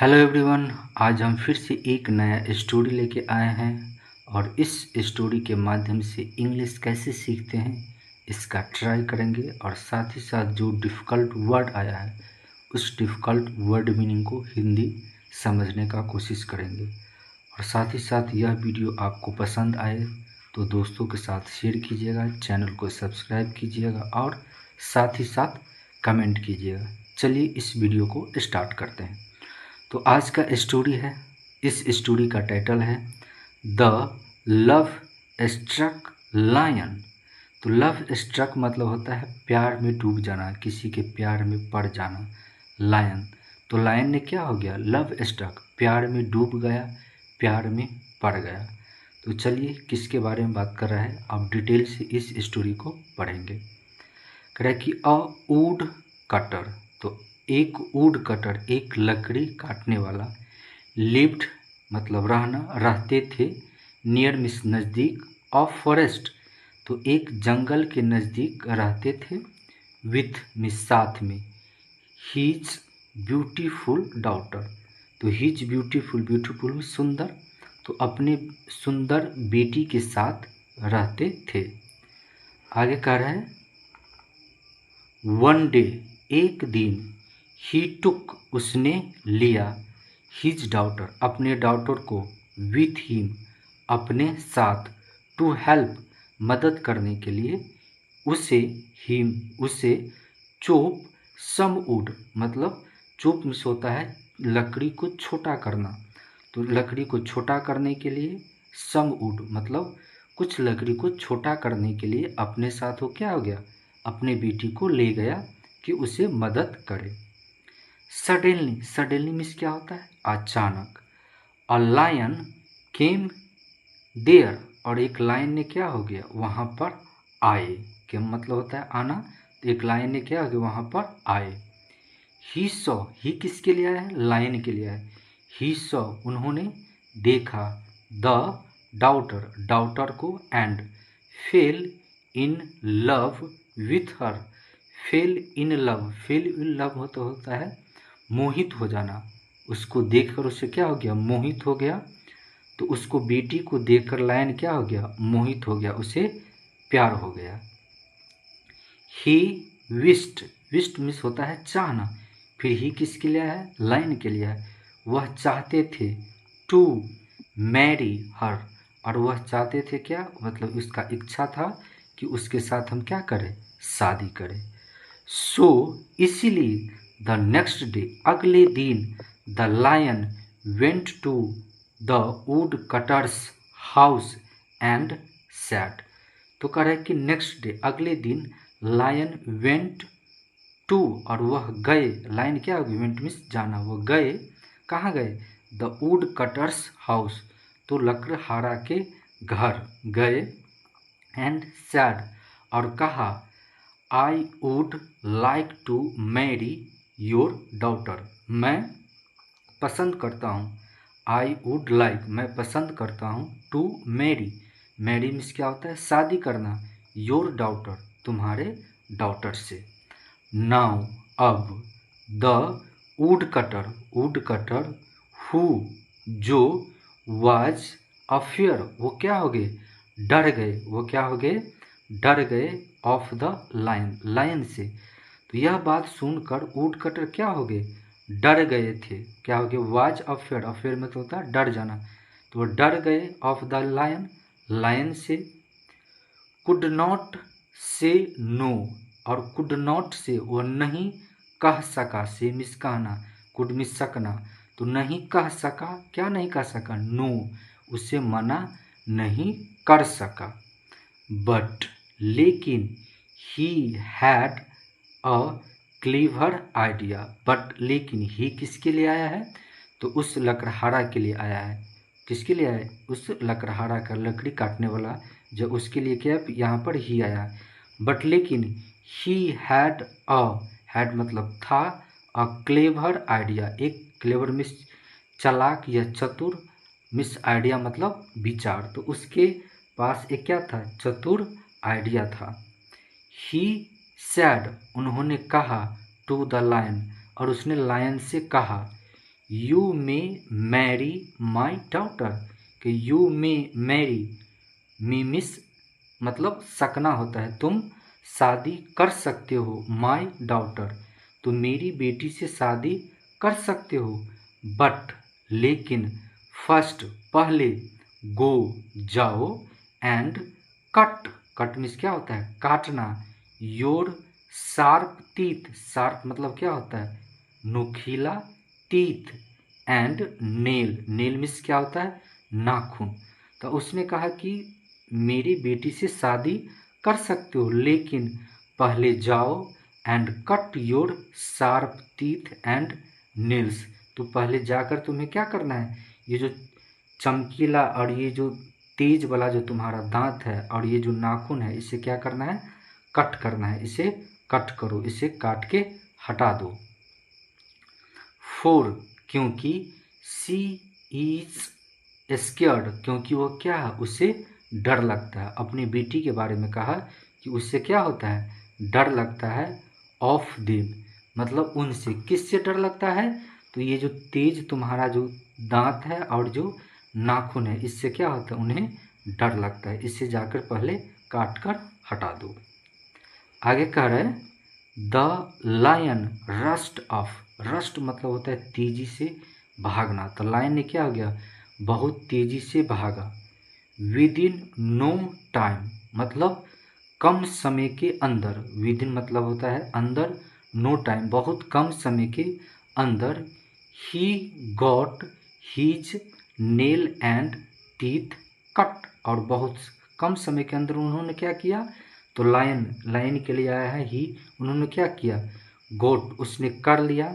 Hello everyone. आज हम फिर से एक नया स्टोरी लेके आए हैं और इस स्टोरी के माध्यम से इंग्लिश कैसे सीखते हैं इसका ट्राई करेंगे और साथ ही साथ जो डिफ़िकल्ट वर्ड आया है उस डिफ़िकल्ट वर्ड मीनिंग को हिंदी समझने का कोशिश करेंगे। और साथ ही साथ यह वीडियो आपको पसंद आए तो दोस्तों के साथ शेयर कीजिएगा, चैनल को सब्सक्राइब कीजिएगा और साथ ही साथ कमेंट कीजिएगा। चलिए इस वीडियो को स्टार्ट करते हैं। तो आज का स्टोरी है, इस स्टोरी का टाइटल है द लव स्ट्रक लायन। तो लव स्ट्रक मतलब होता है प्यार में डूब जाना, किसी के प्यार में पड़ जाना। लायन, तो लायन ने क्या हो गया, लव स्ट्रक, प्यार में डूब गया, प्यार में पड़ गया। तो चलिए किसके बारे में बात कर रहा है, आप डिटेल से इस स्टोरी को पढ़ेंगे। कह रहा है कि अ वुड कटर, तो एक वुड कटर, एक लकड़ी काटने वाला, लिव्ड मतलब रहना, रहते थे, नियर मीन्स नज़दीक, ऑफ फॉरेस्ट तो एक जंगल के नज़दीक रहते थे, विथ मीन्स साथ में, हीज ब्यूटीफुल डॉटर, तो हीज ब्यूटीफुल, ब्यूटीफुल में सुंदर, तो अपने सुंदर बेटी के साथ रहते थे। आगे कह रहा है वन डे, एक दिन, ही टुक उसने लिया, हिज डॉटर अपने डॉटर को, विथ हिम अपने साथ, टू हेल्प मदद करने के लिए, उसे, हिम उसे, चोप सम वुड मतलब चोप मिस होता है लकड़ी को छोटा करना, तो लकड़ी को छोटा करने के लिए, सम वुड मतलब कुछ लकड़ी को छोटा करने के लिए अपने साथ वो क्या हो गया, अपने बेटी को ले गया कि उसे मदद करे। सडनली, सडनली मीन्स क्या होता है अचानक, अ लायन केम देयर, और एक लायन ने क्या हो गया वहाँ पर आए, क्या मतलब होता है आना, तो एक लायन ने क्या हो गया वहाँ पर आए। ही सॉ, ही किसके लिए आया है, लायन के लिए आया है। ही सॉ उन्होंने देखा, द डाउटर डाउटर को, and fail in love with her, fail in love, fail in love होता है मोहित हो जाना, उसको देखकर उसे क्या हो गया, मोहित हो गया, तो उसको बेटी को देखकर लायन क्या हो गया, मोहित हो गया, उसे प्यार हो गया। ही विस्ट, विस्ट मिस होता है चाहना, फिर ही किसके लिए है, लायन के लिए है, वह चाहते थे, टू मैरी हर, और वह चाहते थे क्या मतलब उसका इच्छा था कि उसके साथ हम क्या करें, शादी करें। सो इसीलिए द नेक्स्ट डे अगले दिन, the lion went to the wood cutters house and sat, तो कह रहा है कि नेक्स्ट डे अगले दिन, लायन वेंट टू और वह गए, लायन क्या होगी, वेंट मीन्स जाना, वह गए, कहाँ गए, द वुड कटर्स हाउस तो लकड़हारा के घर गए, एंड सैड और कहा, I would like to marry your daughter, मैं पसंद करता हूँ, आई वुड लाइक मैं पसंद करता हूँ, टू मैरी, मैरी मीन्स क्या होता है शादी करना, योर डॉटर तुम्हारे डॉटर से। नाउ अब, द वुड कटर हु जो, वाज अफियर वो क्या हो गए, डर गए, वो क्या हो गए, डर गए, ऑफ द लायन लायन से, तो यह बात सुनकर वुड कटर क्या हो गए, डर गए थे, क्या हो गए, वाज अफेयर, अफेयर में तो होता है डर जाना, तो वो डर गए, ऑफ द लायन लायन से, कुड नॉट से नो, और कुड नॉट से वो नहीं कह सका, से मिस कहना, कुड मिस सकना, तो नहीं कह सका, क्या नहीं कह सका, नो उसे मना नहीं कर सका, बट लेकिन, he had a clever idea, but लेकिन ही किसके लिए आया है, तो उस लकड़हारा के लिए आया है, किसके लिए आया है, उस लकड़हारा का लकड़ी काटने वाला जो उसके लिए क्या यहाँ पर ही आया है, बट लेकिन, ही हैड अ, हैड मतलब था, अ क्लेवर आइडिया, एक क्लेवर मिस चालाक या चतुर, मिस आइडिया मतलब विचार, तो उसके पास एक क्या था, चतुर आइडिया था। ही सैड उन्होंने कहा, टू द लायन और उसने लायन से कहा, you may marry my daughter, कि यू मे मैरी, मी मिस मतलब सकना होता है, तुम शादी कर सकते हो, माई डॉटर, तुम मेरी बेटी से शादी कर सकते हो, बट लेकिन, फर्स्ट पहले, गो जाओ, एंड कट, कट मीन्स क्या होता है काटना, योर शार्प टीथ, शार्प मतलब क्या होता है नुकीला, teeth and nail, nail means क्या होता है नाखून। तो उसने कहा कि मेरी बेटी से शादी कर सकते हो, लेकिन पहले जाओ and cut your sharp teeth and nails, तो पहले जाकर तुम्हें क्या करना है, ये जो चमकीला और ये जो तेज वाला जो तुम्हारा दांत है और ये जो नाखून है, इसे क्या करना है कट करना है, इसे कट करो, इसे काट के हटा दो। 4 क्योंकि सी इज स्केयर्ड, क्योंकि वो क्या है उसे डर लगता है, अपनी बेटी के बारे में कहा कि उससे क्या होता है डर लगता है, ऑफ देम मतलब उनसे, किससे डर लगता है, तो ये जो तेज तुम्हारा जो दांत है और जो नाखून है, इससे क्या होता है उन्हें डर लगता है, इससे जाकर पहले काट कर हटा दो। आगे कह रहे the lion rushed off, rushed मतलब होता है तेजी से भागना, तो लायन ने क्या हो गया बहुत तेजी से भागा, विद इन नो टाइम मतलब कम समय के अंदर, विद इन मतलब होता है अंदर, नो टाइम बहुत कम समय के अंदर, he got his nail and teeth cut, और बहुत कम समय के अंदर उन्होंने क्या किया, तो लायन, लायन के लिए आया है ही, उन्होंने क्या किया गोट उसने कर लिया,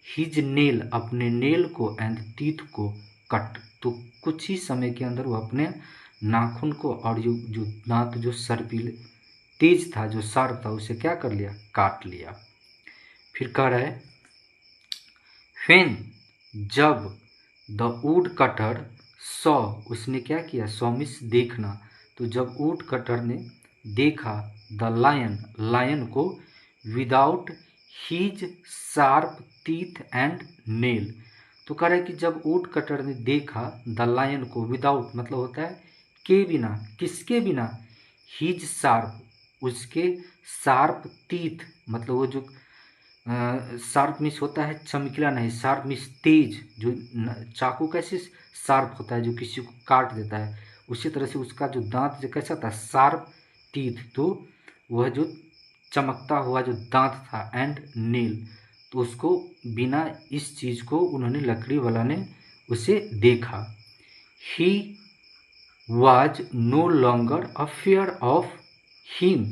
हिज नेल अपने नेल को एंड टीथ को कट, तो कुछ ही समय के अंदर वो अपने नाखून को और जो दांत जो सर्पिल तेज था जो शार्प था उसे क्या कर लिया काट लिया। फिर कह रहा है फेन जब द वुड कटर सॉ, उसने क्या किया सॉ मीन्स देखना, तो जब वुड कटर ने देखा द लायन, लायन को, without his sharp teeth and nail, तो कह रहा है कि जब वुड कटर ने देखा द लायन को, विदाउट मतलब होता है के बिना, किसके बिना, हीज शार्प उसके शार्प टीथ मतलब वो जो शार्प मीन्स होता है चमकीला नहीं, शार्प मीन्स तेज, जो चाकू कैसे शार्प होता है जो किसी को काट देता है, उसी तरह से उसका जो दांत जो कैसा था शार्प टीथ, तो वह जो चमकता हुआ जो दांत था एंड नील, तो उसको बिना इस चीज़ को उन्होंने लकड़ी वाला ने उसे देखा। He was no longer a fear of him,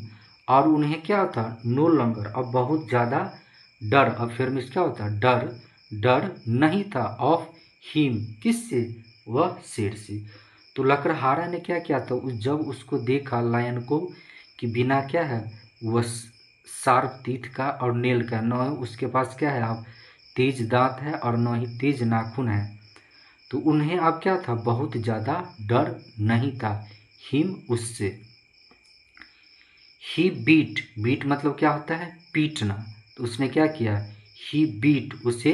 और उन्हें क्या था नो लॉन्गर अब बहुत ज़्यादा डर, अब फिर मीन्स क्या होता है डर, डर नहीं था ऑफ हिम किससे, वह शेर से। तो लकड़हारा ने क्या किया था जब उसको देखा लायन को कि बिना क्या है वह शार्प टीथ का और नेल का, न उसके पास क्या है अब तेज दांत है और न ही तेज नाखून है, तो उन्हें अब क्या था बहुत ज़्यादा डर नहीं था हिम उससे। ही बीट, बीट मतलब क्या होता है पीटना, तो उसने क्या किया ही बीट उसे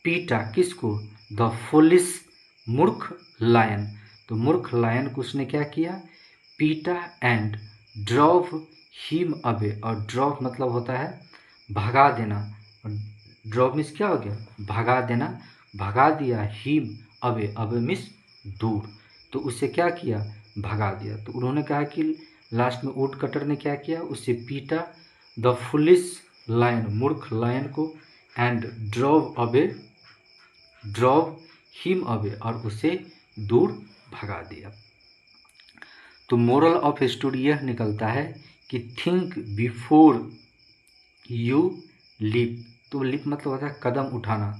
पीटा, किसको द फुलिस मूर्ख लायन, तो मूर्ख लायन को उसने क्या किया पीटा, एंड ड्रॉव हिम अवे, और ड्रॉव मतलब होता है भगा देना, ड्रॉव मीन्स क्या हो गया भगा देना, भगा दिया हिम अवे, अवे मीन्स दूर, तो उसे क्या किया भगा दिया। तो उन्होंने कहा कि लास्ट में वुड कटर ने क्या किया उसे पीटा द फुलिस लायन मूर्ख लायन को, and drove away, drove him away, और उसे दूर भगा दिया। तो मोरल ऑफ स्टोरी यह निकलता है कि थिंक बिफोर यू लीप, तो लीप मतलब होता है कदम उठाना,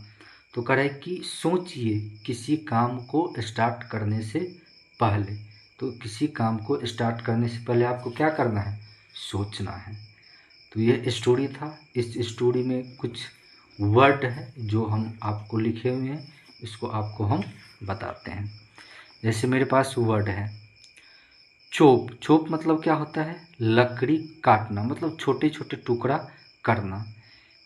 तो कह रहा है कि सोचिए किसी काम को स्टार्ट करने से पहले, तो किसी काम को स्टार्ट करने से पहले आपको क्या करना है सोचना है। तो ये स्टोरी था, इस स्टोरी में कुछ वर्ड है जो हम आपको लिखे हुए हैं, इसको आपको हम बताते हैं। जैसे मेरे पास वर्ड है चोप, चोप मतलब क्या होता है लकड़ी काटना, मतलब छोटे छोटे टुकड़ा करना।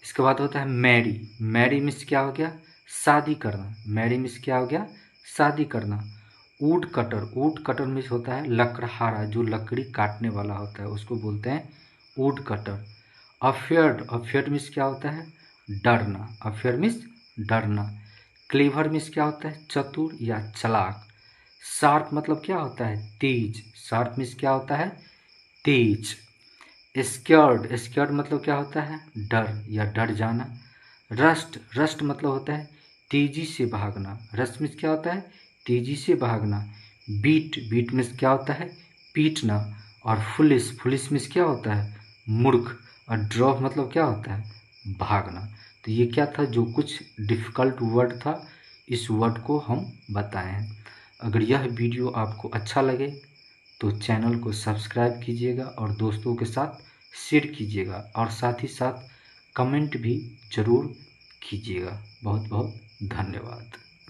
इसके बाद होता है मैरी, मैरी मीन्स क्या हो गया शादी करना, मैरी मीन्स क्या हो गया, शादी करना। वुड कटर मीन्स होता है लकड़हारा, जो लकड़ी काटने वाला होता है उसको बोलते हैं वुड कटर। अफेयर्ड मीन्स क्या होता है, डरना, अफेयर मीन्स डरना। क्लेवर मीन्स क्या होता है, चतुर या चालाक। शार्प मतलब क्या होता है, तेज, शार्प मीन्स क्या होता है, तेज। स्क्योर्ड मतलब क्या होता है, डर या डर जाना। रस्ट मतलब होता है तेजी से भागना, रस्ट मीन्स क्या होता है, तेजी से भागना। बीट मीन्स क्या होता है, पीटना। और फुलिश मीन्स क्या होता है, मूर्ख। और ड्रॉप मतलब क्या होता है, भागना। तो ये क्या था, जो कुछ डिफ़िकल्ट वर्ड था, इस वर्ड को हम बताए हैं। अगर यह वीडियो आपको अच्छा लगे तो चैनल को सब्सक्राइब कीजिएगा और दोस्तों के साथ शेयर कीजिएगा, और साथ ही साथ कमेंट भी ज़रूर कीजिएगा। बहुत बहुत धन्यवाद।